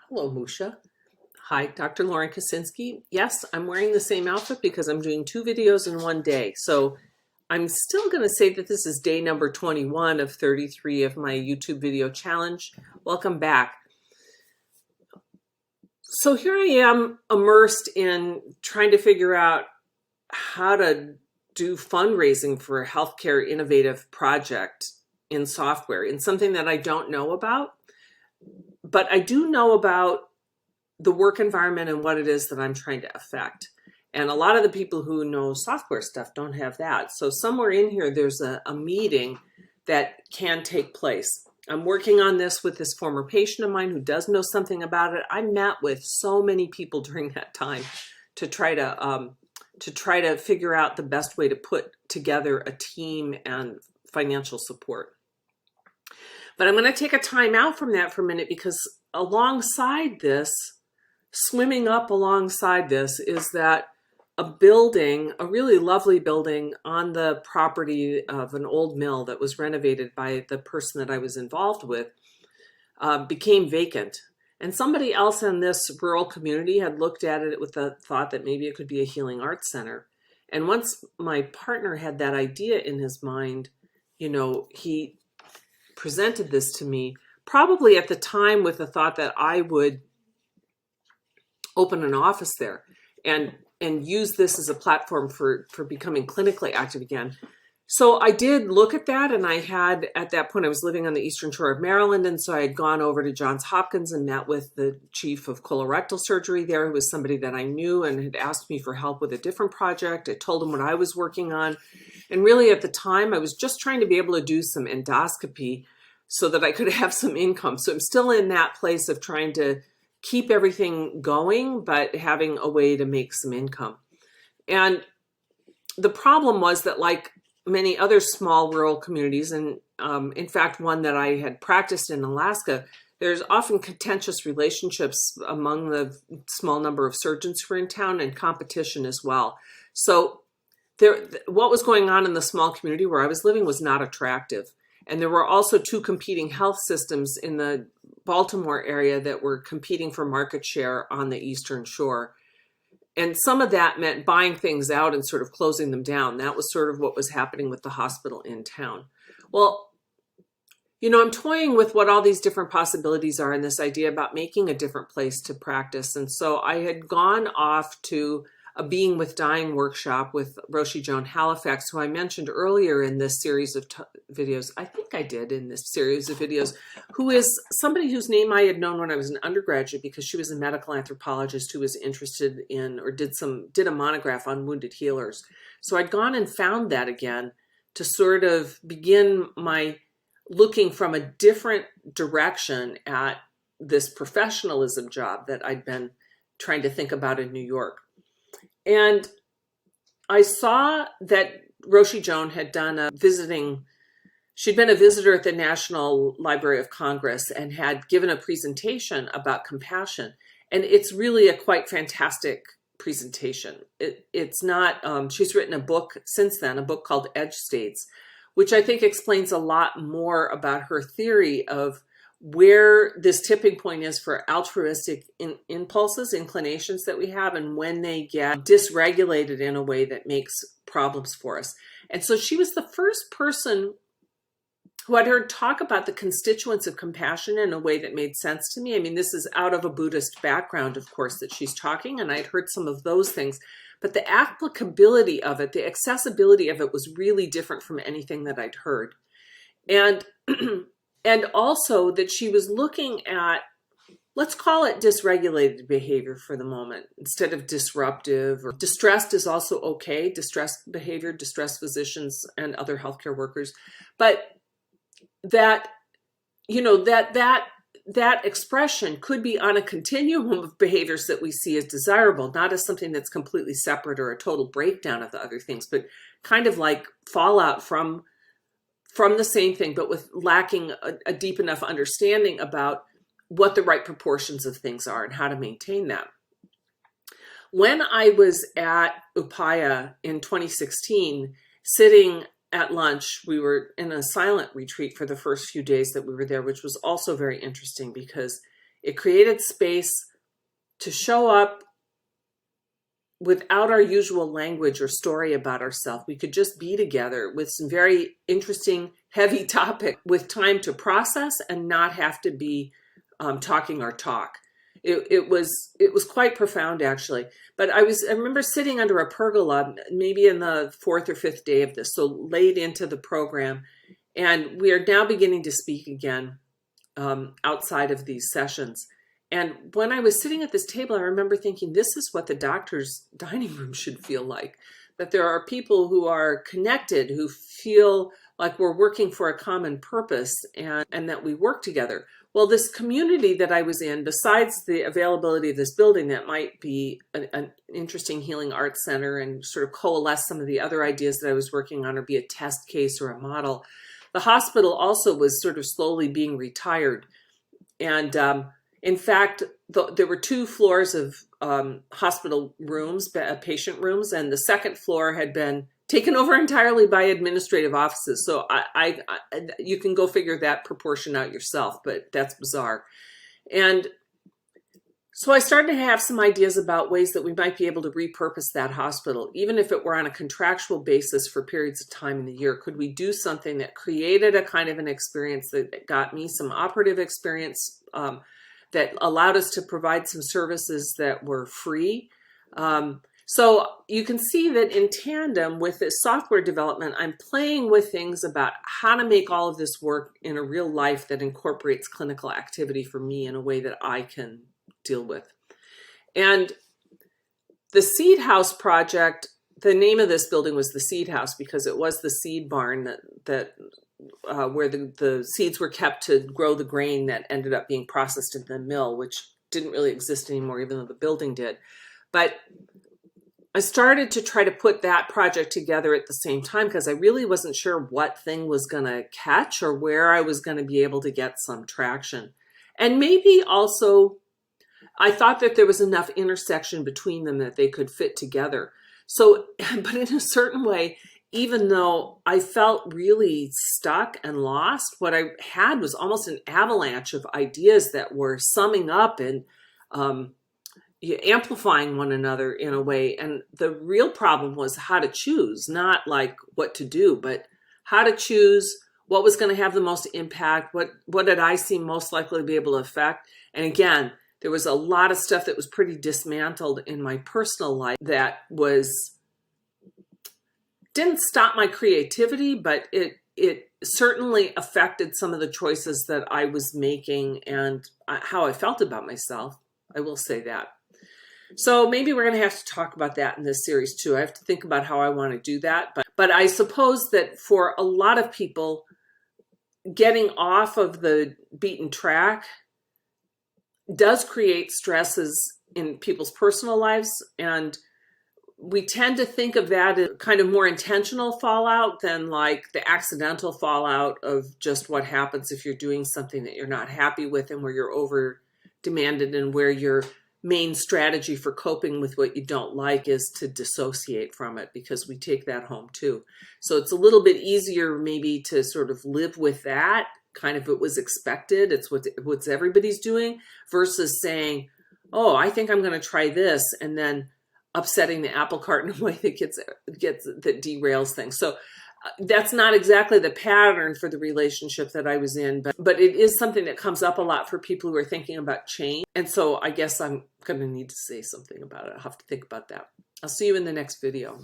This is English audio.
Hello, Musha. Hi, Dr. Lauren Kosinski. Yes, I'm wearing the same outfit because I'm doing 2 videos in one day. So I'm still going to say that this is day number 21 of 33 of my YouTube video challenge. Welcome back. So here I am immersed in trying to figure out how to do fundraising for a healthcare innovative project in software, in something that I don't know about, but I do know about the work environment and what it is that I'm trying to affect. And a lot of the people who know software stuff don't have that. So somewhere in here, there's a meeting that can take place. I'm working on this with this former patient of mine who does know something about it. I met with so many people during that time to try to figure out the best way to put together a team and financial support. But I'm going to take a time out from that for a minute because alongside this, swimming up alongside this, is that a building, a really lovely building on the property of an old mill that was renovated by the person that I was involved with, became vacant. And somebody else in this rural community had looked at it with the thought that maybe it could be a healing arts center. And once my partner had that idea in his mind, he presented this to me, probably at the time with the thought that I would open an office there and use this as a platform for becoming clinically active again. So I did look at that, and I had, at that point, I was living on the eastern shore of Maryland, and so I had gone over to Johns Hopkins and met with the chief of colorectal surgery there, who was somebody that I knew and had asked me for help with a different project. I told him what I was working on, and really at the time, I was just trying to be able to do some endoscopy so that I could have some income. So I'm still in that place of trying to keep everything going, but having a way to make some income. And the problem was that, like many other small rural communities, and in fact, one that I had practiced in Alaska, there's often contentious relationships among the small number of surgeons who are in town, and competition as well. So what was going on in the small community where I was living was not attractive. And there were also 2 competing health systems in the Baltimore area that were competing for market share on the Eastern Shore. And some of that meant buying things out and sort of closing them down. That was sort of what was happening with the hospital in town. Well, I'm toying with what all these different possibilities are in this idea about making a different place to practice. And so I had gone off to a Being with Dying workshop with Joan Halifax, who I mentioned earlier in this series of videos. I think I did in this series of videos, who is somebody whose name I had known when I was an undergraduate because she was a medical anthropologist who was interested in, or did a monograph on wounded healers. So I'd gone and found that again to sort of begin my looking from a different direction at this professionalism job that I'd been trying to think about in New York. And I saw that Joan had done she'd been a visitor at the National Library of Congress and had given a presentation about compassion. And it's really a quite fantastic presentation. It's not, she's written a book since then, a book called Edge States, which I think explains a lot more about her theory of where this tipping point is for altruistic impulses, inclinations that we have, and when they get dysregulated in a way that makes problems for us. And so she was the first person who I'd heard talk about the constituents of compassion in a way that made sense to me. I mean, this is out of a Buddhist background, of course, that she's talking, and I'd heard some of those things. But the applicability of it, the accessibility of it was really different from anything that I'd heard. And also that she was looking at, let's call it dysregulated behavior for the moment, instead of disruptive. Or distressed is also okay, distressed behavior, distressed physicians and other healthcare workers. But that, that expression could be on a continuum of behaviors that we see as desirable, not as something that's completely separate or a total breakdown of the other things, but kind of like fallout from the same thing, but with lacking a deep enough understanding about what the right proportions of things are and how to maintain them. When I was at Upaya in 2016, sitting at lunch, we were in a silent retreat for the first few days that we were there, which was also very interesting because It created space to show up without our usual language or story about ourselves. We could just be together with some very interesting, heavy topic with time to process and not have to be talking our talk. It was quite profound, actually. But I remember sitting under a pergola, maybe in the 4th or 5th day of this, so late into the program, and we are now beginning to speak again outside of these sessions. And when I was sitting at this table, I remember thinking, this is what the doctor's dining room should feel like. That there are people who are connected, who feel like we're working for a common purpose and that we work together. Well, this community that I was in, besides the availability of this building that might be an interesting healing arts center and sort of coalesce some of the other ideas that I was working on or be a test case or a model, the hospital also was sort of slowly being retired. And in fact, there were 2 floors of hospital rooms, patient rooms, and the second floor had been taken over entirely by administrative offices. So you can go figure that proportion out yourself, but that's bizarre. And so I started to have some ideas about ways that we might be able to repurpose that hospital, even if it were on a contractual basis for periods of time in the year. Could we do something that created a kind of an experience that got me some operative experience, that allowed us to provide some services that were free? So you can see that in tandem with this software development, I'm playing with things about how to make all of this work in a real life that incorporates clinical activity for me in a way that I can deal with. And the Seed House project, the name of this building was the Seed House because it was the seed barn where the seeds were kept to grow the grain that ended up being processed in the mill, which didn't really exist anymore, even though the building did. But I started to try to put that project together at the same time because I really wasn't sure what thing was going to catch or where I was going to be able to get some traction. And maybe also, I thought that there was enough intersection between them that they could fit together. So, but in a certain way, even though I felt really stuck and lost, what I had was almost an avalanche of ideas that were summing up and amplifying one another in a way. And the real problem was how to choose, not like what to do, but how to choose what was going to have the most impact, what did I seem most likely to be able to affect. And again, there was a lot of stuff that was pretty dismantled in my personal life that didn't stop my creativity, but it certainly affected some of the choices that I was making and how I felt about myself. I will say that. So maybe we're going to have to talk about that in this series too. I have to think about how I want to do that. But I suppose that for a lot of people, getting off of the beaten track does create stresses in people's personal lives. And we tend to think of that as kind of more intentional fallout than like the accidental fallout of just what happens if you're doing something that you're not happy with and where you're over demanded and where your main strategy for coping with what you don't like is to dissociate from it, because we take that home too. So it's a little bit easier maybe to sort of live with that, kind of it was expected, it's what everybody's doing, versus saying, oh, I think I'm going to try this, and then upsetting the apple cart in a way that derails things. So that's not exactly the pattern for the relationship that I was in, but it is something that comes up a lot for people who are thinking about change. And so I guess I'm going to need to say something about it. I'll have to think about that. I'll see you in the next video.